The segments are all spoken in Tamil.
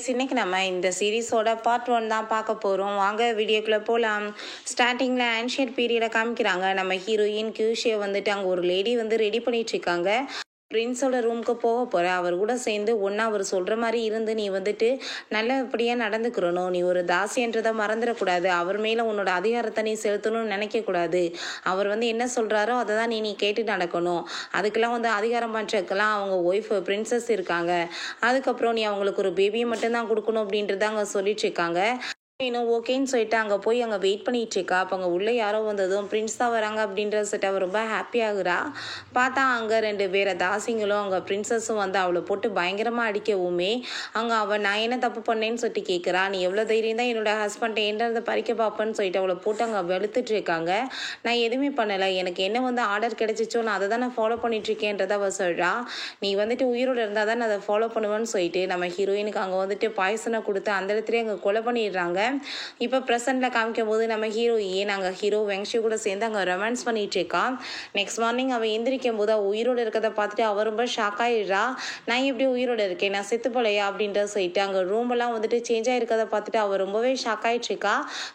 கைஸ், இன்னைக்கு நம்ம இந்த சீரீஸோட பார்ட் 1 தான் பார்க்க போகிறோம். வாங்க வீடியோக்குள்ளே போகலாம். ஸ்டார்டிங்கில் ஆன்ஷியன்ட் பீரியடை காமிக்கிறாங்க. நம்ம ஹீரோயின் கியூஷியை வந்துட்டு அங்கே ஒரு லேடி வந்து ரெடி பண்ணிட்டு இருக்காங்க. பிரின்ஸோட ரூமுக்கு போக போகிற அவர் கூட சேர்ந்து ஒன்றா அவர் சொல்கிற மாதிரி இருந்து நீ வந்துட்டு நல்லபடியாக நடந்துக்கிறணும். நீ ஒரு தாசின்றதை மறந்துடக்கூடாது. அவர் மேலே உன்னோட அதிகாரத்தை நீ செலுத்தணும்னு நினைக்கக்கூடாது. அவர் வந்து என்ன சொல்கிறாரோ அதை தான் நீ கேட்டு நடக்கணும். அதுக்கெல்லாம் வந்து அதிகாரம் பண்ணுறதுக்கெல்லாம் அவங்க ஒய்ஃப் பிரின்சஸ் இருக்காங்க. அதுக்கப்புறம் நீ அவங்களுக்கு ஒரு பேபியை மட்டும்தான் கொடுக்கணும் அப்படின்றத அங்கே சொல்லிட்டு இருக்காங்க. இன்னும் ஓகேன்னு சொல்லிட்டு அங்கே போய் அங்கே வெயிட் பண்ணிட்டு இருக்கா. அப்போ அங்கே உள்ளே யாரோ வந்ததும் பிரின்ஸ் தான் வராங்க அப்படின்ற சொல்லிட்டு அவள் ரொம்ப ஹாப்பியாகிறா. பார்த்தா அங்கே 2 பேரை தாசிங்களும் அங்கே பிரின்சஸும் வந்து அவளை போட்டு பயங்கரமாக அடிக்கவுமே அங்கே அவள் நான் என்ன தப்பு பண்ணேன்னு சொல்லிட்டு கேட்குறா. நீ எவ்வளோ தைரியம் தான் என்னோட ஹஸ்பண்டை என்னதை பறிக்க பார்ப்பேன்னு சொல்லிட்டு அவளை போட்டு அங்கே வெளுத்துட்டு இருக்காங்க. நான் எதுவுமே பண்ணலை, எனக்கு என்ன வந்து ஆர்டர் கிடைச்சிச்சோ நான் அதை தான் நான் ஃபாலோ பண்ணிட்டு இருக்கேன்றதை அவள் சொல்கிறா. நீ வந்துட்டு உயிரோடு இருந்தால் தான் நான் அதை ஃபாலோ பண்ணுவேன்னு சொல்லிட்டு நம்ம ஹீரோயினுக்கு அங்கே வந்துட்டு பாய்சனை கொடுத்து அந்த இடத்துலேயே அங்கே கொலை பண்ணிடுறாங்க. இப்போ ப்ரெசென்ட்ல காமிக்கும் போது நம்ம ஹீரோயின் அங்கே ஹீரோ வெங்ஷி கூட சேர்ந்து அங்கே ரொமான்ஸ் பண்ணிட்டு இருக்கா. நெக்ஸ்ட் மார்னிங் அவள் எந்திரிக்கும் போது அவள் உயிரோடு இருக்கிறத பார்த்துட்டு அவள் ரொம்ப ஷாக் ஆகிடுறா. நான் எப்படி உயிரோடு இருக்கேன், நான் செத்து போலையா அப்படின்ற சொல்லிட்டு அங்கே ரூமெல்லாம் வந்துட்டு சேஞ்ச் ஆகிருக்கிறத பார்த்துட்டு அவள் ரொம்பவே ஷாக் ஆகிட்டு இருக்கா.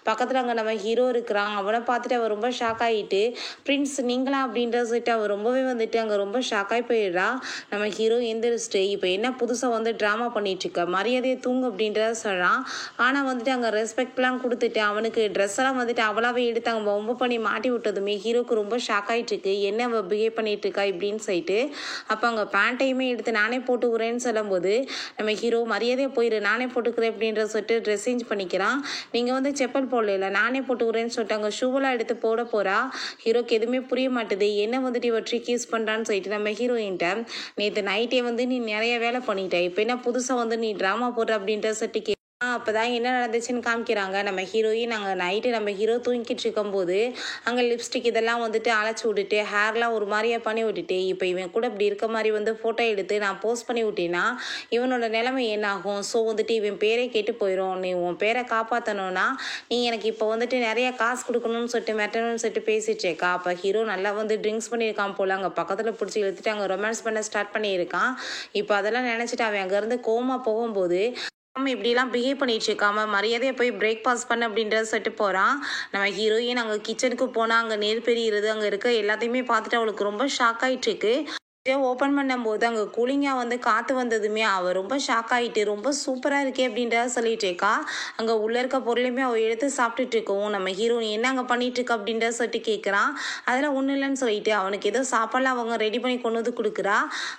பக்கத்தில் அங்கே நம்ம ஹீரோ இருக்கிறான். அவனை பார்த்துட்டு அவள் ரொம்ப ஷாக் ஆகிட்டு பிரின்ஸ் நீங்களா அப்படின்ற சொல்லிட்டு அவள் ரொம்பவே வந்துட்டு அங்கே ரொம்ப ஷாக் ஆகி போயிடுறா. நம்ம ஹீரோ எந்திரிச்சிட்டு இப்போ என்ன புதுசாக வந்து ட்ராமா பண்ணிட்டு இருக்க, மரியாதையை தூங்கு அப்படின்றத சொல்கிறான். ஆனால் வந்துட்டு அங்கே ரெஸ்பெக்ட்லாம் கொடுத்துட்டு அவனுக்கு ட்ரெஸ் எல்லாம் வந்துட்டு அவளாவே எடுத்து அங்கே ரொம்ப பண்ணி மாட்டி விட்டதுமே ஹீரோக்கு ரொம்ப ஷாக் ஆகிட்டு இருக்கு. என்ன அவள் பிஹேவ் பண்ணிட்டு இருக்கா இப்படின்னு சொல்லிட்டு அப்போ அங்கே பேண்ட்டையுமே எடுத்து நானே போட்டுக்கிறேன்னு சொல்லும்போது நம்ம ஹீரோ மரியாதையை போயிரு, நானே போட்டுக்கிறேன் அப்படின்ற சொல்லிட்டு ட்ரெஸ் சேஞ்ச் பண்ணிக்கிறான். நீங்கள் வந்து செப்பல் போடல, நானே போட்டுக்கிறேன்னு சொல்லிட்டு அங்கே ஷூவெல்லாம் எடுத்து போட போகிறா. ஹீரோக்கு எதுவுமே புரிய மாட்டுது. என்ன வந்துட்டு இவ ட்ரிக் யூஸ் பண்ணுறான்னு சொல்லிட்டு நம்ம ஹீரோயின்ட்ட நேற்று நைட்டே வந்து நீ நிறைய வேலை பண்ணிட்ட, இப்போ என்ன புதுசாக வந்து நீ ட்ராமா போடுற அப்படின்ற சொல்லிட்டு அப்போதான் என்ன நடந்துச்சுன்னு காமிக்கிறாங்க. நம்ம ஹீரோயின் அங்கே நைட்டு நம்ம ஹீரோ தூங்கிட்டு இருக்கும்போது அங்கே லிப்ஸ்டிக் இதெல்லாம் வந்துட்டு அழைச்சி விட்டுட்டு ஹேர்லாம் ஒரு மாதிரியா பண்ணி விட்டுட்டு இப்போ இவன் கூட இப்படி இருக்க மாதிரி வந்து ஃபோட்டோ எடுத்து நான் போஸ்ட் பண்ணி விட்டேன்னா இவனோட நிலைமை என்ன ஆகும்? ஸோ வந்துட்டு இவன் பேரே கேட்டு போயிடும். நீ உன் பேரை காப்பாற்றணும்னா நீ எனக்கு இப்போ வந்துட்டு நிறைய காசு கொடுக்கணும்னு சொல்லிட்டு மெட்டணும்னு சொல்லிட்டு பேசிட்டு இருக்கா. அப்போ ஹீரோ நல்லா வந்து ட்ரிங்க்ஸ் பண்ணியிருக்கான் போல. அங்கே பக்கத்தில் பிடிச்சி இழுத்துட்டு அங்கே ரொமான்ஸ் பண்ண ஸ்டார்ட் பண்ணியிருக்கான். இப்போ அதெல்லாம் நினச்சிட்டு அவன் அங்கேருந்து கோமா போகும்போது நம்ம இப்படிலாம் பிஹேவ் பண்ணிட்டு இருக்காம மரியாதையை போய் பிரேக்ஃபாஸ்ட் பண்ண அப்படின்றத சொல்லிட்டு போகிறான். நம்ம ஹீரோயின் அங்கே கிச்சனுக்கு போனால் அங்கே நெருப்பெரியுது. அங்கே இருக்க எல்லாத்தையுமே பார்த்துட்டு அவளுக்கு ரொம்ப ஷாக் ஆகிட்டு இருக்கு. ஓப்பன் பண்ணும்போது அங்கே கூலிங்காக வந்து காற்று வந்ததுமே அவள் ரொம்ப ஷாக் ஆகிட்டு ரொம்ப சூப்பராக இருக்கே அப்படின்றத சொல்லிட்டு இருக்கா. அங்கே உள்ளே இருக்க பொருளையுமே அவள் எடுத்து சாப்பிட்டுட்டு இருக்கவும் நம்ம ஹீரோ என்ன அங்கே பண்ணிட்டு இருக்க அப்படின்றத சொல்லிட்டு கேட்குறான். அதெல்லாம் ஒன்றும் இல்லைன்னு சொல்லிட்டு அவனுக்கு ஏதோ சாப்பாடுலாம் அவங்க ரெடி பண்ணி கொண்டு வந்து கொடுக்குறா.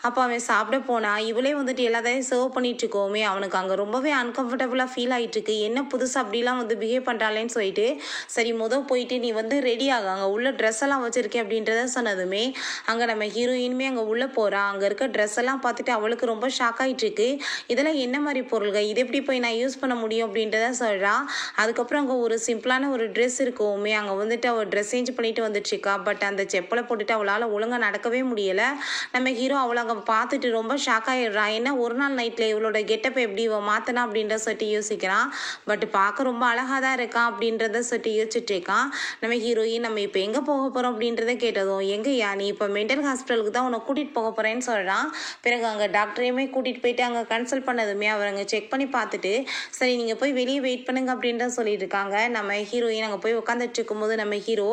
அப்போ அவன் சாப்பிட போனால் இவளே வந்துட்டு எல்லாத்தையும் சர்வ் பண்ணிட்டு இருக்கோமே அவனுக்கு அங்கே ரொம்பவே அன்கம்ஃபர்டபுளாக ஃபீல் ஆகிட்டு இருக்கு. என்ன புதுசாக அப்படிலாம் வந்து பிஹேவ் பண்ணுறாளேன்னு சொல்லிட்டு சரி போயிட்டு நீ வந்து ரெடி ஆக, அங்கே உள்ள ட்ரெஸ் எல்லாம் வச்சிருக்கேன் அப்படின்றத சொன்னதுமே அங்கே நம்ம ஹீரோயினுமே அங்கே உள்ளே போகிறா. அங்கே இருக்க ட்ரெஸ் எல்லாம் பார்த்துட்டு அவளுக்கு ரொம்ப ஷாக் ஆகிட்டு இருக்கு. இதெல்லாம் என்ன மாதிரி பொருள்கள், இது எப்படி போய் நான் யூஸ் பண்ண முடியும் அப்படின்றத சொல்கிறா. அதுக்கப்புறம் அங்கே ஒரு சிம்பிளான ஒரு ட்ரெஸ் இருக்குமே அங்கே வந்துட்டு அவள் ட்ரெஸ் சேஞ்ச் பண்ணிட்டு வந்துட்டுருக்கா. பட் அந்த செப்பலை போட்டுட்டு அவளால் ஒழுங்காக நடக்கவே முடியலை. நம்ம ஹீரோ அவளை அங்கே பார்த்துட்டு ரொம்ப ஷாக் ஆகிடுறா. என்ன ஒரு நாள் நைட்டில் இவளோட கெட்டப்பை எப்படி இவள் மாற்றினா அப்படின்ற சொல்லிட்டு யோசிக்கிறான். பட் பார்க்க ரொம்ப அழகாக தான் இருக்கான் அப்படின்றத சொல்லிட்டு யோசிச்சுட்டு இருக்கான். நம்ம ஹீரோயின் நம்ம இப்போ எங்கே போக போகிறோம் அப்படின்றத கேட்டதும் எங்கேயா நீ இப்போ மென்டல் ஹாஸ்பிட்டலுக்கு தான் உன்னை கூட்டிகிட்டு போக போகிறேன்னு சொல்கிறான். பிறகு அங்கே டாக்டரையுமே கூட்டிகிட்டு போயிட்டு அங்கே கன்சல்ட் பண்ணதுமே அவர் அங்கே செக் பண்ணி பார்த்துட்டு சரி நீங்கள் போய் வெளியே வெயிட் பண்ணுங்க அப்படின்ற சொல்லிட்டு இருக்காங்க. நம்ம ஹீரோயின் அங்கே போய் உட்காந்துட்டு இருக்கும்போது நம்ம ஹீரோ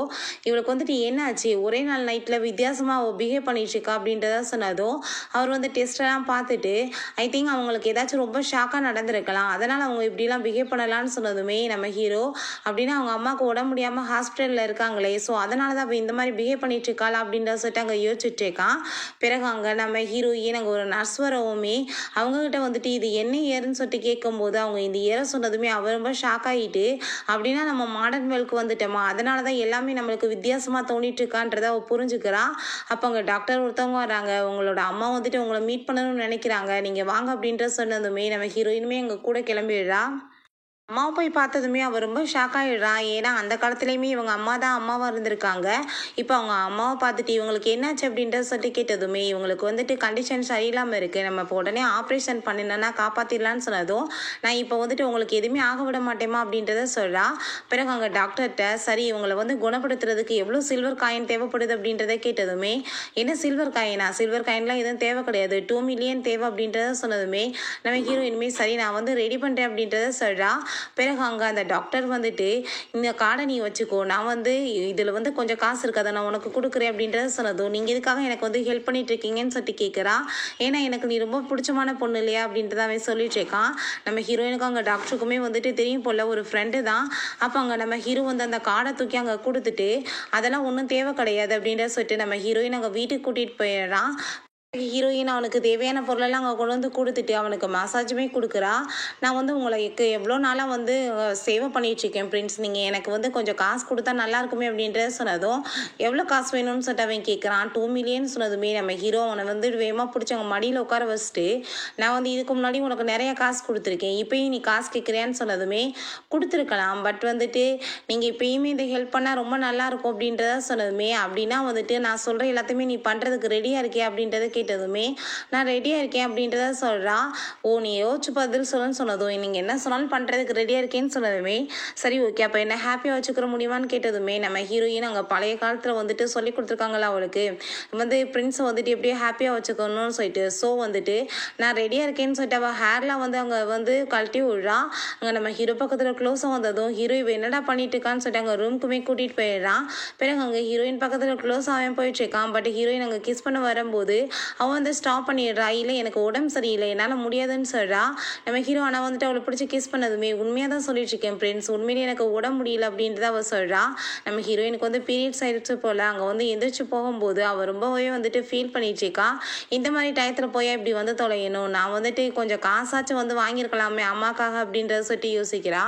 இவளுக்கு வந்துட்டு என்னாச்சு ஒரே நாள் நைட்டில் வித்தியாசமாக பிஹேவ் பண்ணிட்டு இருக்கா அப்படின்றத சொன்னதும் அவர் வந்து டெஸ்டெல்லாம் பார்த்துட்டு ஐ திங்க் அவங்களுக்கு ஏதாச்சும் ரொம்ப ஷாக்காக நடந்திருக்கலாம், அதனால் அவங்க இப்படிலாம் பிஹேவ் பண்ணலான்னு சொன்னதுமே நம்ம ஹீரோ அப்படின்னா அவங்க அம்மாவுக்கு உடம்பு முடியாமல் ஹாஸ்பிட்டலில் இருக்காங்களே ஸோ அதனால தான் இந்த மாதிரி பிஹேவ் பண்ணிட்டு இருக்காளா அப்படின்றத சொல்லிட்டு அங்கே யோசிச்சுட்டு இருக்கான். பிறகு அங்கே நம்ம ஹீரோயின் அங்கே ஒரு நர்ஸ் வரவுமே அவங்ககிட்ட வந்துட்டு இது என்ன ஏறுன்னு சொல்லிட்டு கேட்கும்போது அவங்க இந்த ஏற சொன்னதுமே அவர் ரொம்ப ஷாக் ஆகிட்டு அப்படின்னா நம்ம மாடர்ன் வேர்ல்டுக்கு வந்துட்டோமா அதனால தான் எல்லாமே நம்மளுக்கு வித்தியாசமாக தோணிட்டு இருக்கான்றதை அவள் புரிஞ்சுக்கிறா. அப்போ அங்கே டாக்டர் ஒருத்தவங்க வராங்க. உங்களோட அம்மா வந்துட்டு உங்களை மீட் பண்ணணும்னு நினைக்கிறாங்க, நீங்கள் வாங்க அப்படின்ற சொன்னதுமே நம்ம ஹீரோயினுமே எங்கள் கூட கிளம்பிடுறா. அம்மாவை போய் பார்த்ததுமே அவள் ரொம்ப ஷாக் ஆகிடுறான். ஏன்னா அந்த காலத்துலேயுமே இவங்க அம்மா தான் அம்மாவாக இருந்திருக்காங்க. இப்போ அவங்க அம்மாவை பார்த்துட்டு இவங்களுக்கு என்னாச்சு அப்படின்றத சொல்லிட்டு கேட்டதுமே இவங்களுக்கு வந்துட்டு கண்டிஷன் சரியில்லாமல் இருக்குது, நம்ம இப்போ உடனே ஆப்ரேஷன் பண்ணினா காப்பாற்றிடலான்னு சொன்னதும் நான் இப்போ வந்துட்டு உங்களுக்கு எதுவுமே ஆக விட மாட்டேமா அப்படின்றத சொல்கிறா. பிறகு அங்கே டாக்டர்கிட்ட சரி இவங்களை வந்து குணப்படுத்துறதுக்கு எவ்வளோ சில்வர் காயின் தேவைப்படுது அப்படின்றத கேட்டதுமே என்ன சில்வர் காயினா, சில்வர் காயின்லாம் எதுவும் தேவை கிடையாது, 2 மில்லியன் தேவை அப்படின்றத சொன்னதுமே நம்ம ஹீரோ இனிமேல் சரி நான் வந்து ரெடி பண்ணுறேன் அப்படின்றத சொல்கிறா. பிறகு அங்கே அந்த டாக்டர் வந்துட்டு இந்த கார்டை நீ வச்சுக்கோ, நான் வந்து இதில் வந்து கொஞ்சம் காசு இருக்காத நான் உனக்கு கொடுக்குறேன் அப்படின்றத சொன்னதும் நீங்கள் இதுக்காக எனக்கு வந்து ஹெல்ப் பண்ணிட்டு இருக்கீங்கன்னு சொல்லிட்டு கேட்குறா. ஏன்னா எனக்கு நீ ரொம்ப பிடிச்சமான பொண்ணு இல்லையா அப்படின்றத அவன் சொல்லிட்டு இருக்கான். நம்ம ஹீரோயினுக்கு அங்கே டாக்டருக்குமே வந்துட்டு தெரியும் போல் ஒரு ஃப்ரெண்டு தான். அப்போ அங்கே நம்ம ஹீரோ வந்து அந்த கார்டை தூக்கி அங்கே கொடுத்துட்டு அதெல்லாம் ஒன்றும் தேவை கிடையாது அப்படின்றத சொல்லிட்டு நம்ம ஹீரோயின் அங்கே வீட்டுக்கு கூட்டிகிட்டு போயிடுறான். ஹீரோயின் அவனுக்கு தேவையான பொருளெல்லாம் அங்கே கொண்டு வந்து கொடுத்துட்டு அவனுக்கு மசாஜுமே கொடுக்குறா. நான் வந்து உங்களுக்கு எவ்வளோ நாளாக வந்து சேவை பண்ணிகிட்ருக்கேன் பிரின்ஸ், நீங்கள் எனக்கு வந்து கொஞ்சம் காசு கொடுத்தா நல்லா இருக்குமே அப்படின்றத சொன்னதும் எவ்வளோ காசு வேணும்னு சொல்லிட்டு அவன் கேட்குறான். 2 மில்லியன் சொன்னதுமே நம்ம ஹீரோ அவனை வந்து வேகமாக பிடிச்சி அவங்க மடியில் உட்கார வச்சுட்டு நான் வந்து இதுக்கு முன்னாடி உனக்கு நிறைய காசு கொடுத்துருக்கேன், இப்போயும் நீ காசு கேட்குறியான்னு சொன்னதுமே கொடுத்துருக்கலாம், பட் வந்துட்டு நீங்கள் இப்போயுமே இந்த ஹெல்ப் பண்ணால் ரொம்ப நல்லாயிருக்கும் அப்படின்றத சொன்னதுமே அப்படின்னா வந்துட்டு நான் சொல்கிற எல்லாத்தையுமே நீ பண்ணுறதுக்கு ரெடியாக இருக்கே அப்படின்றத கேட்டதுமே நான் ரெடியாக இருக்கேன் அப்படின்றத சொல்கிறா. ஓ நீ யோசிச்சு பதில் சொல்லுன்னு சொன்னதும் நீங்கள் என்ன சொன்னாலும் பண்ணுறதுக்கு ரெடியாக இருக்கேன்னு சொன்னதுமே சரி ஓகே அப்போ என்ன ஹாப்பியாக வச்சுக்கிற முடியுமான்னு கேட்டதுமே நம்ம ஹீரோயின் அங்கே பழைய காலத்தில் வந்துட்டு சொல்லி கொடுத்துருக்காங்களா அவளுக்கு வந்து பிரின்ஸை வந்துட்டு எப்படியோ ஹாப்பியாக வச்சுக்கணும்னு சொல்லிட்டு, ஸோ வந்துட்டு நான் ரெடியாக இருக்கேன்னு சொல்லிட்டு அவள் ஹேர்லாம் வந்து அங்கே வந்து கழட்டி விடுறா. அங்கே நம்ம ஹீரோ பக்கத்தில் க்ளோஸாக வந்ததும் ஹீரோ இவ என்னடா பண்ணிட்டு இருக்கான்னு சொல்லிட்டு அங்கே ரூமுக்குமே கூட்டிகிட்டு போயிடுறான். பிறகு அங்கே ஹீரோயின் பக்கத்தில் க்ளோஸ் ஆகவே போயிட்டு இருக்கான். பட் ஹீரோயின் அங்கே கிஸ் பண்ண வரும்போது அவன் வந்து ஸ்டாப் பண்ணிடுறா. இல்லை எனக்கு உடம்பு சரியில்லை என்னால் முடியாதுன்னு சொல்கிறா. நம்ம ஹீரோ ஆனால் வந்துட்டு அவளை பிடிச்சி கிஸ் பண்ணதுமே உண்மையாக தான் சொல்லிட்டு இருக்கேன் ஃப்ரெண்ட்ஸ், உண்மையிலே எனக்கு உடம்பு முடியல அப்படின்றத அவள் சொல்கிறா. நம்ம ஹீரோயினுக்கு வந்து பீரியட்ஸ் ஆயிடுச்சு போல். அங்கே வந்து எந்திரிச்சு போகும்போது அவள் ரொம்பவே வந்துட்டு ஃபீல் பண்ணிட்டு இருக்கா. இந்த மாதிரி டயத்தில் போய் இப்படி வந்து தொலையணும், நான் வந்துட்டு கொஞ்சம் காசாச்சும் வந்து வாங்கியிருக்கலாமே அம்மாக்காக அப்படின்றத சொல்லிட்டு யோசிக்கிறா.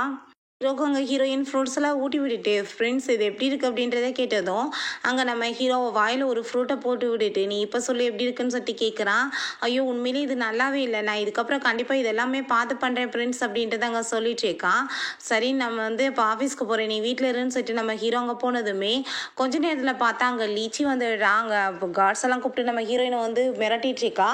ஹீரோக்கு அங்கே ஹீரோயின் ஃப்ரூட்ஸ் எல்லாம் ஊட்டி விட்டுட்டு ஃப்ரெண்ட்ஸ் இது எப்படி இருக்குது அப்படின்றத கேட்டதும் அங்கே நம்ம ஹீரோ வாயில் ஒரு ஃப்ரூட்டை போட்டு விட்டுட்டு நீ இப்போ சொல்லி எப்படி இருக்குன்னு சொல்லிட்டு கேட்குறான். ஐயோ உண்மையிலே இது நல்லாவே இல்லை, நான் இதுக்கப்புறம் கண்டிப்பாக இதெல்லாமே பார்த்து பண்ணுறேன் ஃப்ரெண்ட்ஸ் அப்படின்றத அங்கே சொல்லிட்டு இருக்கான். சரி நம்ம வந்து இப்போ ஆஃபீஸ்க்கு போகிறேன் நீ வீட்டில் இருன்னு சொல்லிட்டு நம்ம ஹீரோ அங்கே போனதுமே கொஞ்ச நேரத்தில் பார்த்தா அங்கே லீச்சி வந்துடுறா. அங்கே கார்ட்ஸ் எல்லாம் கூப்பிட்டு நம்ம ஹீரோயினை வந்து மிரட்டிட்டு இருக்கா.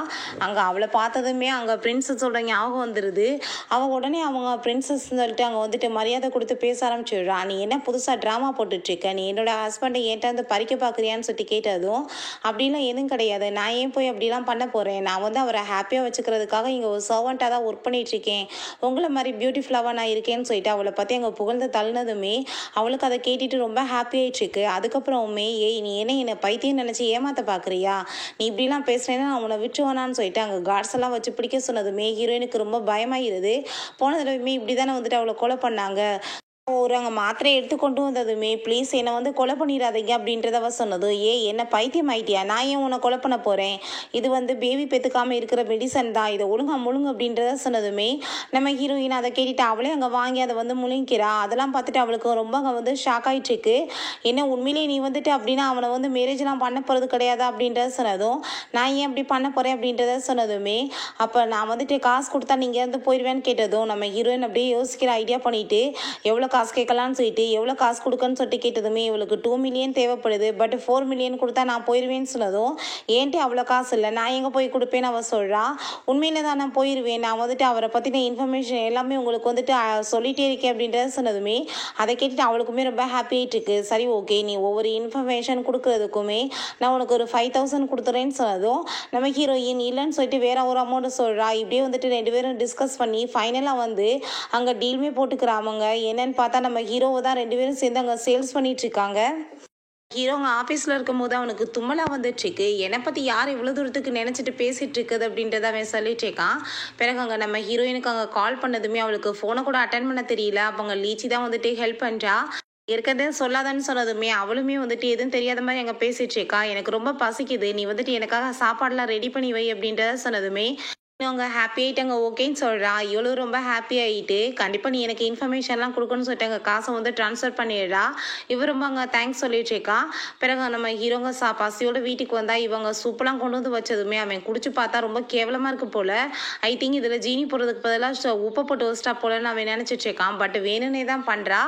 அங்கே அவளை பார்த்ததுமே அங்கே பிரின்சஸோட ஞாபகம் வந்துடுது. அவள் உடனே அவங்க பிரின்சஸ் சொல்லிட்டு அங்கே வந்துட்டு மரியாதை கொடுத்து பேச ஆரம்பிச்சிடுறா. நீ என்ன புதுசாக ட்ராமா போட்டுட்ருக்க, நீ என்னோட ஹஸ்பண்டை ஏன்ட்ட வந்து பறிக்க பார்க்குறியான்னு சொல்லிட்டு கேட்டதும் அப்படிலாம் எதுவும் கிடையாது, நான் ஏன் போய் அப்படிலாம் பண்ண போகிறேன், நான் வந்து அவரை ஹாப்பியாக வச்சுக்கிறதுக்காக இங்கே ஒரு சர்வெண்ட்டாக தான் ஒர்க் பண்ணிகிட்ருக்கேன், உங்களை மாதிரி பியூட்டிஃபுல்லாக நான் இருக்கேன்னு சொல்லிட்டு அவளை பற்றி அங்கே புகழ்ந்து தள்ளினதுமே அவளுக்கு அதை கேட்டுட்டு ரொம்ப ஹாப்பி ஆகிட்டுருக்கு. அதுக்கப்புறமே ஏய் நீ என்னை பைத்தியம் நினச்சி ஏமாற்ற பார்க்குறியா, நீ இப்படிலாம் பேசுகிறேன்னா நான் உன்னை விட்டுருவானான்னு சொல்லிட்டு அங்கே கார்ட்ஸ் எல்லாம் வச்சு பிடிக்க சொன்னதுமே ஹீரோயினுக்கு ரொம்ப பயமாயிருது. போன தடவையுமே இப்படி தானே வந்துட்டு அவளை கொலை பண்ணாங்க, ஒரு அங்கே மாத்திரை எடுத்து கொண்டு வந்ததுமே ப்ளீஸ் என்னை வந்து கொலை பண்ணிடாதீங்க அப்படின்றத அவ சொன்னது. என்ன பைத்தியம் ஆயிட்டியா, நான் ஏன் உன்னை கொலை பண்ண போகிறேன், இது வந்து பேபி பெற்றுக்காமல் இருக்கிற மெடிசன் தான், இதை ஒழுங்கா முழுங்கு அப்படின்றத சொன்னதுமே நம்ம ஹீரோயின் அதை கேட்டுட்டு அவளே அங்கே வாங்கி அதை வந்து முழுங்கிறா. அதெல்லாம் பார்த்துட்டு அவளுக்கு ரொம்ப அங்கே வந்து ஷாக் ஆகிட்டுருக்கு. என்ன உண்மையிலே நீ வந்துட்டு அப்படின்னா அவனை வந்து மேரேஜ்லாம் பண்ண போகிறது கிடையாது அப்படின்றத சொன்னதும் நான் ஏன் அப்படி பண்ண போகிறேன் அப்படின்றத சொன்னதுமே அப்போ நான் வந்துட்டு காசு கொடுத்தா நீங்கள் இருந்து போயிடுவேன்னு கேட்டதும் நம்ம ஹீரோயின் அப்படியே யோசிக்கிற ஐடியா பண்ணிவிட்டு எவ்வளோ காசு கேட்கலான்னு சொல்லிட்டு எவ்வளோ காசு கொடுக்கன்னு சொல்லிட்டு கேட்டதுமே இவளுக்கு 2 மில்லியன் தேவைப்படுது, பட் 4 மில்லியன் கொடுத்தா நான் போயிடுவேன்னு சொன்னதும் ஏன்ட்டு அவ்வளோ காசு இல்லை நான் எங்கே போய் கொடுப்பேன்னு அவள் சொல்கிறா. உண்மையில தான் நான் போயிடுவேன், நான் வந்துட்டு அவரை பற்றின இன்ஃபர்மேஷன் எல்லாமே உங்களுக்கு வந்துட்டு சொல்லிகிட்டே இருக்கேன் அப்படின்றத சொன்னதுமே அதை கேட்டுட்டு அவளுக்குமே ரொம்ப ஹாப்பி ஆகிட்டு இருக்கு. சரி ஓகே நீ ஒவ்வொரு இன்ஃபர்மேஷன் கொடுக்குறதுக்குமே நான் உனக்கு ஒரு 5,000 கொடுத்துறேன்னு சொன்னதும் நம்ம ஹீரோயின் இல்லைன்னு சொல்லிட்டு வேற ஒரு அமௌண்ட்டு சொல்கிறா. இப்படியே வந்துட்டு 2 பேரும் டிஸ்கஸ் பண்ணி ஃபைனலாக வந்து அங்கே டீலுமே போட்டுக்கிறாங்க. என்னன்னு பார்த்தா நம்ம ஹீரோவை தான் 2 பேரும் சேர்ந்து அங்கே சேல்ஸ் பண்ணிட்டு இருக்காங்க. ஹீரோங்க ஆஃபீஸில் இருக்கும்போது அவனுக்கு தும்மலாக வந்துட்டுருக்கு. என்னை பற்றி யார் இவ்வளோ தூரத்துக்கு நினச்சிட்டு பேசிகிட்டு இருக்குது அப்படின்றத அவன் சொல்லிட்டு இருக்கான். பிறகு அங்கே நம்ம ஹீரோயினுக்கு அங்கே கால் பண்ணதுமே அவளுக்கு ஃபோனை கூட அட்டன் பண்ண தெரியல. அப்போ அங்கே லீச்சி தான் வந்துட்டு ஹெல்ப் பண்ணுறா. இருக்கிறதே சொல்லாதான்னு சொன்னதுமே அவளுமே வந்துட்டு எதுவும் தெரியாத மாதிரி அங்கே பேசிட்டு இருக்கா. எனக்கு ரொம்ப பசிக்குது, நீ வந்துட்டு எனக்காக சாப்பாடெலாம் ரெடி பண்ணி வை அப்படின்றத சொன்னதுமே அவங்க ஹாப்பி ஆகிட்டாங்க ஓகேன்னு சொல்கிறா. இவ்வளோ ரொம்ப ஹாப்பி ஆகிட்டு கண்டிப்பாக நீ எனக்கு இன்ஃபர்மேஷன்லாம் கொடுக்கணும்னு சொல்லிட்டாங்க, காசை வந்து ட்ரான்ஸ்ஃபர் பண்ணிடுறா. இவர் ரொம்ப அங்கே தேங்க்ஸ் சொல்லிட்டு இருக்கா. பிறகு நம்ம ஹீரோங்க பசியோட வீட்டுக்கு வந்தால் இவங்க சூப்பெல்லாம் கொண்டு வந்து வச்சதுமே அவன் குடிச்சு பார்த்தா ரொம்ப கேவலமாக இருக்கு போல். ஐ திங்க் இதில் ஜீனி போடுறதுக்கு பதிலாக உப்பை போட்டு வச்சிட்டா போலன்னு அவன் நினச்சிட்டு இருக்கான். பட் வேணும்னே தான் பண்ணுறா.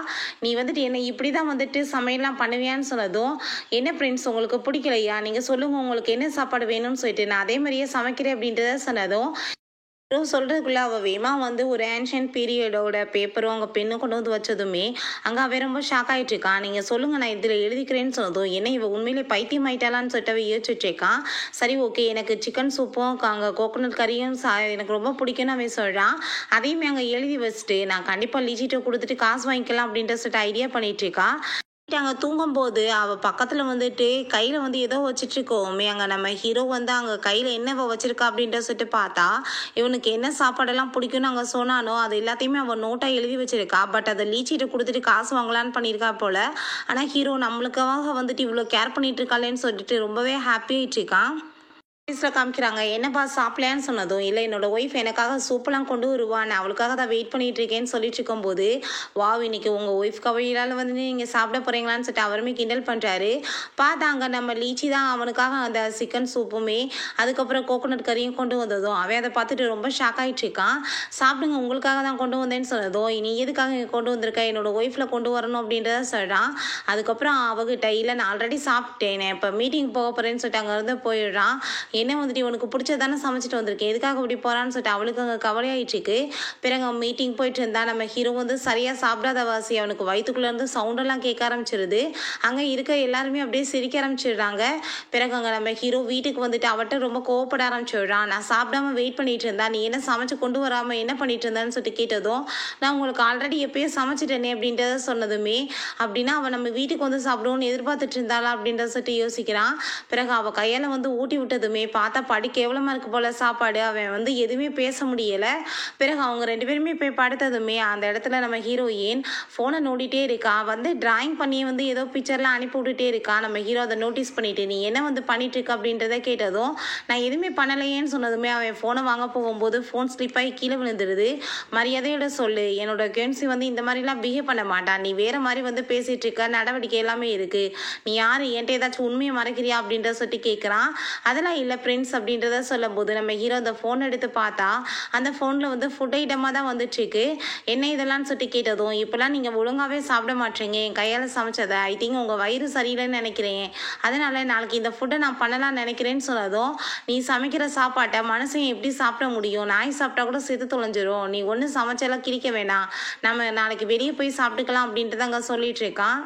நீ வந்துட்டு என்ன இப்படி தான் வந்துட்டு சமையல்லாம் பண்ணுவியான்னு சொன்னதும், என்ன ஃப்ரெண்ட்ஸ் உங்களுக்கு பிடிக்கலையா, நீங்கள் சொல்லுங்கள் உங்களுக்கு என்ன சாப்பாடு வேணும்னு சொல்லிட்டு நான் அதே மாதிரியே சமைக்கிறேன் அப்படின்றத சொன்னதும் சொல்கிறதுக்குள்ள அவள் வேமா வந்து ஒரு ஏன்ஷியன்ட் பீரியடோட பேப்பரும் அங்கே பெண்ணும் கொண்டு வந்து வச்சதுமே அங்கே அவன் ரொம்ப ஷாக் ஆகிட்டு இருக்கான். நீங்கள் சொல்லுங்கள் நான் இதில் எழுதிக்கிறேன்னு சொன்னதும், என்ன இவ உண்மையிலே பைத்தியம் ஆயிட்டாலான்னு சொல்லிட்டு அவள் யோசிச்சுட்ருக்கான். சரி ஓகே எனக்கு சிக்கன் சூப்பும் அங்கே கோகோனட் கறியும் எனக்கு ரொம்ப பிடிக்கும்னு அவன் சொல்கிறான். அதையுமே அங்கே எழுதி வச்சுட்டு நான் கண்டிப்பாக லீச்சிட்ட கொடுத்துட்டு காசு வாங்கிக்கலாம் அப்படின்ற சொல்லிட்டு ஐடியா பண்ணிகிட்ருக்கான். அங்கே தூங்கும்போது அவள் பக்கத்தில் வந்துட்டு கையில் வந்து ஏதோ வச்சுட்டு இருக்கோமே, அங்கே நம்ம ஹீரோ வந்து அங்கே கையில் என்ன வச்சிருக்கா அப்படின்ற சொல்லிட்டு பார்த்தா இவனுக்கு என்ன சாப்பாடெல்லாம் பிடிக்கும்னு அங்கே சொன்னானோ அது எல்லாத்தையுமே அவள் நோட்டாக எழுதி வச்சிருக்கா. பட் அதை லீச்சிட்டு கொடுத்துட்டு காசு வாங்கலான்னு பண்ணியிருக்கா போல். ஆனால் ஹீரோ நம்மளுக்காக வந்துட்டு இவ்வளோ கேர் பண்ணிட்டு இருக்காளேன்னு சொல்லிட்டு ரொம்பவே ஹாப்பி ஆகிட்டு இருக்கான். காமிக்கிறாங்க என்னப்பா சாப்பிடலான்னு சொன்னதும், இல்லை என்னோட ஒய்ஃப் எனக்காக சூப்பெல்லாம் கொண்டு வருவான், அவளுக்காக தான் வெயிட் பண்ணிட்டு இருக்கேன்னு சொல்லிட்டு இருக்கும்போது, வாவ் இன்னைக்கு உங்கள் ஒய்ஃப் கவலையால் வந்து நீங்கள் சாப்பிட போகிறீங்களான்னு சொல்லிட்டு அவருமே கிண்டல் பண்ணுறாரு. பார்த்தாங்க நம்ம லீச்சி தான் அவனுக்காக அந்த சிக்கன் சூப்புமே அதுக்கப்புறம் கோகோனட் கறியும் கொண்டு வந்ததும் அவன் அதை பார்த்துட்டு ரொம்ப ஷாக் ஆகிட்டு இருக்கான். சாப்பிடுங்க உங்களுக்காக தான் கொண்டு வந்தேன்னு சொன்னதும், நீ எதுக்காக இங்கே கொண்டு வந்திருக்க, என்னோட ஒய்ஃபில் கொண்டு வரணும் அப்படின்றத சொல்கிறான். அதுக்கப்புறம் அவகிட்ட இல்லை நான் ஆல்ரெடி சாப்பிட்டேன், இப்போ மீட்டிங் போக போகிறேன்னு சொல்லிட்டு அங்கேருந்து போயிடுறான். என்ன வந்துட்டு உனக்கு பிடிச்சதானே சமைச்சிட்டு வந்திருக்கேன், எதுக்காக இப்படி போகிறான்னு சொல்லிட்டு அவளுக்கு அங்கே கவலையாயிட்டு இருக்கு. பிறகு அவன் மீட்டிங் போயிட்டு இருந்தா நம்ம ஹீரோ வந்து சரியாக சாப்பிடாத வாசி அவனுக்கு வயிற்றுக்குள்ளேருந்து சவுண்டெல்லாம் கேட்க ஆரம்பிச்சிருது. அங்கே இருக்க எல்லாருமே அப்படியே சிரிக்க ஆரம்பிச்சிடுறாங்க. பிறகு அங்கே நம்ம ஹீரோ வீட்டுக்கு வந்துட்டு அவட்ட ரொம்ப கோவப்பட ஆரம்பிச்சிடுறான். நான் சாப்பிடாம வெயிட் பண்ணிட்டு இருந்தா நீ என்ன சமைச்சு கொண்டு வராமல் என்ன பண்ணிட்டு இருந்தான்னு சொல்லிட்டு கேட்டதும், நான் உங்களுக்கு ஆல்ரெடி எப்பயும் சமைச்சிட்டேனே அப்படின்றத சொன்னதுமே, அப்படின்னா அவன் நம்ம வீட்டுக்கு வந்து சாப்பிடுவோன்னு எதிர்பார்த்துட்டு இருந்தாளா அப்படின்றத சொல்லிட்டு யோசிக்கிறான். பிறகு அவள் கையால் வந்து ஊட்டி விட்டதுமே பார்த்தா படி கேவலமாக இருக்கு போல் சாப்பாடு. அவன் வந்து எதுவுமே பேச முடியலை. பிறகு அவங்க ரெண்டு பேருமே போய் படுத்ததுமே அந்த இடத்துல நம்ம ஹீரோயின் ஃபோனை நோண்டிகிட்டே இருக்கா. வந்து டிராயிங் பண்ணி வந்து ஏதோ பிக்சர்லாம் அனுப்பி விட்டுட்டே இருக்கா. நம்ம ஹீரோ அதை நோட்டீஸ் பண்ணிட்டு நீ என்ன வந்து பண்ணிட்டு இருக்க அப்படின்றத கேட்டதும், நான் எதுவுமே பண்ணலையேன்னு சொன்னதுமே அவன் ஃபோனை வாங்க போகும்போது ஃபோன் ஸ்லிப் ஆகி கீழே விழுந்துடுது. மரியாதையோட சொல்லு, என்னோட கென்சி வந்து இந்த மாதிரிலாம் பிஹேவ் பண்ண மாட்டான், நீ வேற மாதிரி வந்து பேசிட்டு இருக்க, நடவடிக்கை எல்லாமே இருக்கு, நீ யார் என்கிட்ட ஏதாச்சும் உண்மையை மறைக்கிறியா அப்படின்ற சொல்லிட்டு கேட்குறான். அதெல்லாம் இல்லை பிரின்ஸ் அப்படின்றத சொல்லும் போது நம்ம ஹீரோ அந்த ஃபோன் எடுத்து பார்த்தா அந்த ஃபோனில் வந்து ஃபுட் ஐட்டமாக தான் வந்துட்டுருக்கு. என்ன இதெல்லாம் சொல்லிட்டு கேட்டதும், இப்போலாம் நீங்கள் ஒழுங்காகவே சாப்பிட மாட்டீங்க, என் கையால் சமைச்சதை, ஐ திங்க் உங்கள் வயிறு சரியில்லைன்னு நினைக்கிறேன், அதனால் நாளைக்கு இந்த ஃபுட்டை நான் பண்ணலாம்னு நினைக்கிறேன்னு சொன்னதும், நீ சமைக்கிற சாப்பாட்டை மனுஷன் எப்படி சாப்பிட முடியும், நாய் சாப்பிட்டா கூட செத்து தொலைஞ்சிரும், நீ ஒன்றும் சமைச்செல்லாம் கிழிக்க வேணாம், நம்ம நாளைக்கு வெளியே போய் சாப்பிட்டுக்கலாம் அப்படின்ட்டு தாங்க சொல்லிட்டு இருக்கான்.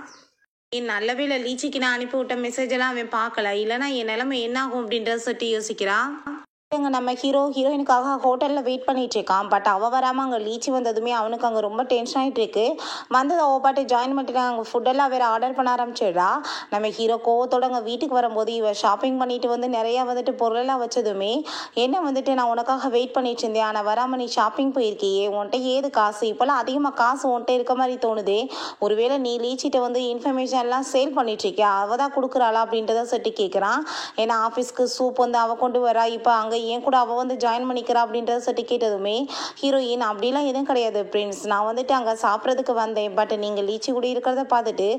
நல்ல வேளை லீச்சிக்கு நான் அனுப்பி விட்ட மெசேஜ் எல்லாம் அவன் பார்க்கல, இல்லைன்னா என் நிலைமை என்ன ஆகும் அப்படின்றத சொல்லிட்டு யோசிக்கிறான். நம்ம ஹீரோயினுக்காக ஹோட்டலில் வெயிட் பண்ணிட்டு இருக்கான். பட் அவள் வராமல் அங்கே லீச்சி வந்ததுமே அவனுக்கு அங்கே ரொம்ப டென்ஷன் ஆகிட்டு இருக்கு. வந்தது அவள் பாட்டு ஜாயின் பண்ணிட்டு அங்கே ஃபுட்டெல்லாம் வேறு ஆர்டர் பண்ண ஆரம்பிச்சிடுறா. நம்ம ஹீரோ கோவத்தோடு அங்கே வீட்டுக்கு வரும்போது இவள் ஷாப்பிங் பண்ணிட்டு வந்து நிறையா வந்துட்டு பொருளெல்லாம் வச்சதுமே, என்ன வந்துட்டு நான் உனக்காக வெயிட் பண்ணிட்டு இருந்தேன், ஆனால் வராமல் நீ ஷாப்பிங் போயிருக்கியே, உன்கிட்ட ஏது காசு, இப்போல்லாம் அதிகமாக காசு உன்கிட்ட இருக்க மாதிரி தோணுதே, ஒருவேளை நீ லீச்சிட்ட வந்து இன்ஃபர்மேஷன்லாம் சேல் பண்ணிட்டு இருக்கியா, அவள் தான் கொடுக்குறாளா அப்படின்றத சொல்லிட்டு கேட்குறான். ஏன்னா ஆஃபீஸ்க்கு சூப் வந்து அவள் கொண்டு வரா, இப்போ அங்கே ஏன் கூட அவள் வந்து ஜாயின் பண்ணிக்கிறா அப்படின்றத சொல்லி கேட்டதுமே ஹீரோயின் அப்படிலாம் எதுவும் கிடையாது பிரின்ஸ், நான் வந்துட்டு அங்கே சாப்பிட்றதுக்கு வந்தேன், பட் நீங்கள் லீச்சி கூட இருக்கிறத பார்த்துட்டு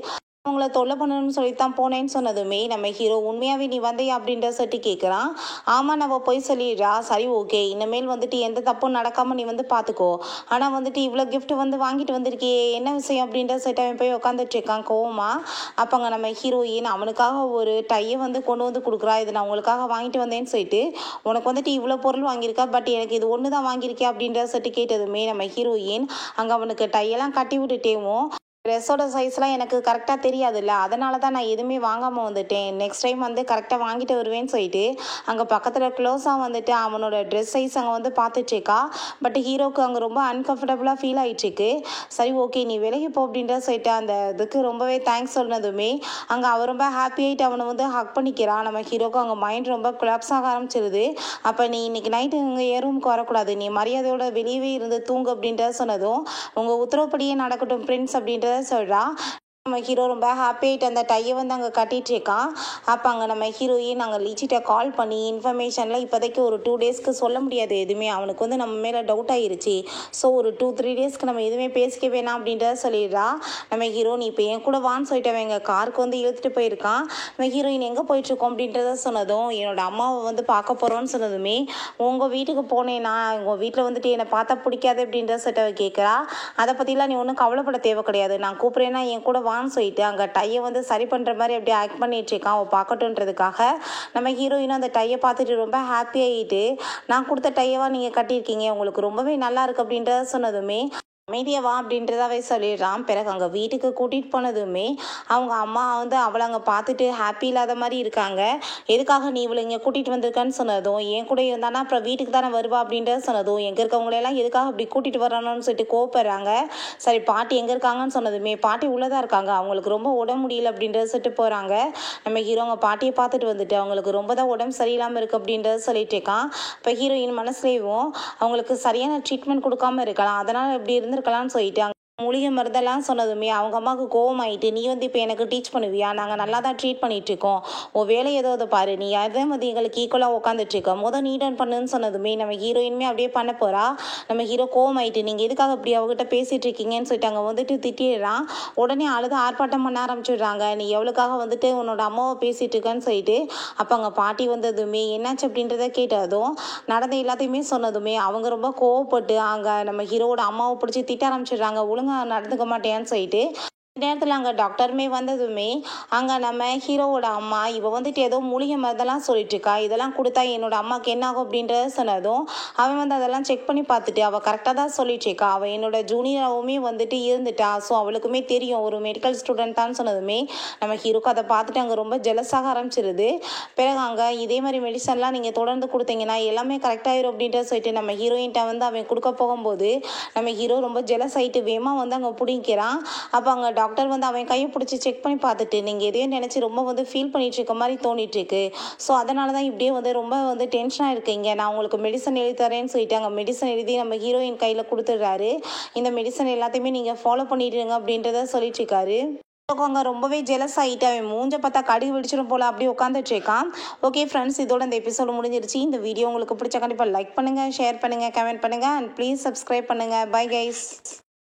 அவங்கள தொல்லை பண்ணணும்னு சொல்லித்தான் போனேன்னு சொன்னதுமே நம்ம ஹீரோ உண்மையாகவே நீ வந்தையா அப்படின்ற சொல்லிட்டு கேட்குறான். ஆமாம் நம்ம போய் சொல்லிடுறா. சரி ஓகே இனிமேல் வந்துட்டு எந்த தப்பும் நடக்காமல் நீ வந்து பார்த்துக்கோ, ஆனால் வந்துட்டு இவ்வளோ கிஃப்ட் வந்து வாங்கிட்டு வந்திருக்கியே என்ன விஷயம் அப்படின்ற சொல்லிட்டு அவன் போய் உட்காந்துட்டு இருக்கான் கோவமா. அப்போங்க நம்ம ஹீரோயின் அவனுக்காக ஒரு டையை வந்து கொண்டு வந்து கொடுக்குறா. இது நான் உங்களுக்காக வாங்கிட்டு வந்தேன்னு சொல்லிட்டு, உனக்கு வந்துட்டு இவ்வளோ பொருள் வாங்கியிருக்கா, பட் எனக்கு இது ஒன்று தான் வாங்கியிருக்கேன் அப்படின்ற சொல்லிட்டு கேட்டதுமே நம்ம ஹீரோயின் அங்கே அவனுக்கு டையெல்லாம் கட்டி விட்டுட்டேவும், ட்ரெஸ்ஸோட சைஸ்லாம் எனக்கு கரெக்டாக தெரியாதுல்ல, அதனால தான் நான் எதுவுமே வாங்காமல் வந்துட்டேன், நெக்ஸ்ட் டைம் வந்து கரெக்டாக வாங்கிட்டு வருவேன்னு சொல்லிட்டு அங்கே பக்கத்தில் க்ளோஸாக வந்துட்டு அவனோட ட்ரெஸ் சைஸ் அங்கே வந்து பார்த்துட்ருக்கா. பட் ஹீரோக்கு அங்கே ரொம்ப அன்கம்ஃபர்டபுளாக ஃபீல் ஆகிட்டுருக்கு. சரி ஓகே நீ விலகி போ அப்படின்ற சொல்லிட்டு அந்த இதுக்கு ரொம்பவே தேங்க்ஸ் சொன்னதுமே அங்கே அவன் ரொம்ப ஹாப்பி ஆகிட்டு அவனை வந்து ஹக் பண்ணிக்கிறான். நம்ம ஹீரோக்கு அங்கே மைண்ட் ரொம்ப கொலாப்ஸ் ஆக ஆரம்பிச்சிருது. அப்போ நீ இன்னைக்கு நைட்டு இங்கே ஏ ரூமுக்கு வரக்கூடாது, நீ மரியாதையோட வெளியவே இருந்து தூங்கு அப்படின்றத சொன்னதும், உங்கள் உத்தரவுப்படியே நடக்கட்டும் பிரின்ஸ் அப்படின்றத சொல்கிறா. நம்ம ஹீரோ ரொம்ப ஹாப்பி ஆகிட்டு அந்த டையை வந்து அங்கே கட்டிகிட்டு இருக்கான். அப்போ அங்கே நம்ம ஹீரோயின் நாங்கள் லீச்சிட்ட கால் பண்ணி இன்ஃபர்மேஷன்லாம் இப்போதைக்கு ஒரு 2 டேஸ்க்கு சொல்ல முடியாது எதுவுமே. அவனுக்கு வந்து நம்ம மேலே டவுட் ஆகிருச்சு. ஸோ ஒரு 2-3 டேஸ்க்கு நம்ம எதுவுமே பேசிக்க வேணாம் அப்படின்றத சொல்லிடுறா. நம்ம ஹீரோ நீ இப்போ என் கூட வான்னு சொல்லிட்டவன் எங்கள் காருக்கு வந்து இழுத்துட்டு போயிருக்கான். நம்ம ஹீரோயின் எங்கே போயிட்டுருக்கோம் அப்படின்றத சொன்னதும் என்னோட அம்மாவை வந்து பார்க்க போகிறோன்னு சொன்னதுமே உங்கள் வீட்டுக்கு போனேன்னா உங்கள் வீட்டில் வந்துட்டு என்னை பார்த்தா பிடிக்காது அப்படின்றத சொல்லிட்டு கேட்குறா. அதை பற்றிலாம் நீ ஒன்றும் கவலைப்பட தேவை கிடையாது. நான் கூப்பிட்றேன்னா என் கூட சொல்லிட்டு அங்கே டையை வந்து சரி பண்ணுற மாதிரி அப்படியே ஆக்ட் பண்ணிட்டு இருக்கான் அவள் பார்க்கட்டுன்றதுக்காக. நம்ம ஹீரோயினும் அந்த டையை பார்த்துட்டு ரொம்ப ஹாப்பி ஆகிட்டு நான் கொடுத்த டையவா நீங்கள் கட்டியிருக்கீங்க உங்களுக்கு ரொம்பவே நல்லா இருக்கு அப்படின்றத சொன்னதுமே அமைதியாக வா அப்படின்றதாவே சொல்லிடுறான். பிறகு அங்கே வீட்டுக்கு கூட்டிகிட்டு போனதுமே அவங்க அம்மா வந்து அவளை அங்கே பார்த்துட்டு ஹாப்பி இல்லாத மாதிரி இருக்காங்க. எதுக்காக நீ இவளை இங்கே கூட்டிகிட்டு வந்திருக்கான்னு சொன்னதும் என் கூட இருந்தானா அப்புறம் வீட்டுக்கு தானே வருவா அப்படின்றத சொன்னதும் எங்கே இருக்கவங்களெல்லாம் எதுக்காக அப்படி கூட்டிகிட்டு வரணும்னு சொல்லிட்டு கோவப்படுறாங்க. சரி பாட்டி எங்கே இருக்காங்கன்னு சொன்னதுமே பாட்டி உள்ளதாக இருக்காங்க அவங்களுக்கு ரொம்ப உடம்பு முடியல அப்படின்றத சொல்லிட்டு போகிறாங்க. நம்ம ஹீரோங்க பாட்டியை பார்த்துட்டு வந்துட்டு அவங்களுக்கு ரொம்ப தான் உடம்பு சரியில்லாமல் இருக்குது அப்படின்றத சொல்லிட்டு இருக்கான். இப்போ ஹீரோயின் மனசுலேயும் அவங்களுக்கு சரியான ட்ரீட்மெண்ட் கொடுக்காம இருக்கலாம் அதனால் எப்படி இருக்கலாம்னு சொல்லிட்டு மூலிகை மருந்தெல்லாம் சொன்னதுமே அவங்க அம்மாவுக்கு கோவம் ஆகிட்டு நீ வந்து இப்போ எனக்கு டீச் பண்ணுவியா நாங்கள் நல்லா தான் ட்ரீட் பண்ணிட்டு இருக்கோம் உன் வேலை ஏதோ அதை பாரு நீ அதே மாதிரி எங்களுக்கு ஈக்குவலாக உட்காந்துட்ருக்க நீ டன் பண்ணுன்னு சொன்னதுமே நம்ம ஹீரோயினுமே அப்படியே பண்ண போகிறா. நம்ம ஹீரோ கோவம் ஆகிட்டு நீங்கள் எதுக்காக இப்படி அவகிட்ட பேசிகிட்டு இருக்கீங்கன்னு சொல்லிட்டு அங்கே வந்துட்டு திட்டிடுறான். உடனே அழுது ஆர்ப்பாட்டம் பண்ண ஆரம்பிச்சிடுறாங்க. நீ எவ்வளோக்காக வந்துட்டு உன்னோட அம்மாவை பேசிகிட்டு இருக்கேன்னு சொல்லிட்டு. அப்போ அங்கே பாட்டி வந்ததுமே என்னாச்சு அப்படின்றத கேட்டதும் நடந்த எல்லாத்தையுமே சொன்னதுமே அவங்க ரொம்ப கோவப்பட்டு அங்கே நம்ம ஹீரோவோட அம்மாவை பிடிச்சி திட்ட ஆரம்பிச்சிடுறாங்க. ஒழுங்காக நடந்துக்க மாட்டேன்னு சொல்லிட்டு. நேரத்தில் அங்கே டாக்டருமே வந்ததுமே அங்கே நம்ம ஹீரோவோட அம்மா இவள் வந்துட்டு ஏதோ மூலிகை மருந்தெல்லாம் சொல்லிட்டு இருக்கா இதெல்லாம் கொடுத்தா என்னோட அம்மாவுக்கு என்ன ஆகும் அப்படின்றத சொன்னதும் அவன் வந்து அதெல்லாம் செக் பண்ணி பார்த்துட்டு அவள் கரெக்டாக தான் சொல்லிட்டு இருக்கா. அவள் என்னோட ஜூனியராகவுமே வந்துட்டு இருந்துட்டா. ஸோ அவளுக்குமே தெரியும் ஒரு மெடிக்கல் ஸ்டூடெண்ட் தான் சொன்னதுமே நம்ம ஹீரோக்கு அதை பார்த்துட்டு அங்கே ரொம்ப ஜெலஸாக ஆரம்பிச்சிருது. பிறகு அங்கே இதே மாதிரி மெடிசன்லாம் நீங்கள் தொடர்ந்து கொடுத்தீங்கன்னா எல்லாமே கரெக்டாகிடும் அப்படின்றத சொல்லிட்டு நம்ம ஹீரோயின்ட்ட வந்து அவன் கொடுக்க போகும்போது நம்ம ஹீரோ ரொம்ப ஜெலஸ் ஆகிட்டு வேகமாக வந்து அங்கே பிடிக்கிறான். அப்போ அங்கே டாக்டர் வந்து அவன் கையை பிடிச்சி செக் பண்ணி பார்த்துட்டு நீங்கள் எதையும் நினச்சி ரொம்ப வந்து ஃபீல் பண்ணிட்டு இருக்க மாதிரி தோணிட்டு இருக்கு. ஸோ அதனால தான் இப்படியே வந்து ரொம்ப வந்து டென்ஷனாக இருக்கீங்க. நான் உங்களுக்கு மெடிசன் எழுதி தரேன்னு சொல்லிட்டு அங்கே மெடிசன் எழுதி நம்ம ஹீரோயின் கையில் கொடுத்துட்றாரு. இந்த மெடிசன் எல்லாத்தையுமே நீங்கள் ஃபாலோ பண்ணிடுங்க அப்படின்றத சொல்லிட்டு இருக்காரு. அங்கே ரொம்பவே ஜெலஸ் ஆகிட்டு அவன் மூஞ்ச பார்த்தா கடுகு வெடிச்சிடும் போல் அப்படியே உட்காந்துட்டு இருக்கான். ஓகே ஃப்ரெண்ட்ஸ் இதோட இந்த எபிசோடு முடிஞ்சிருச்சு. இந்த வீடியோ உங்களுக்கு பிடிச்ச கண்டிப்பாக லைக் பண்ணுங்கள் ஷேர் பண்ணுங்கள் கமெண்ட் பண்ணுங்கள் அண்ட் ப்ளீஸ் சப்ஸ்கிரைப் பண்ணுங்கள். Bye guys.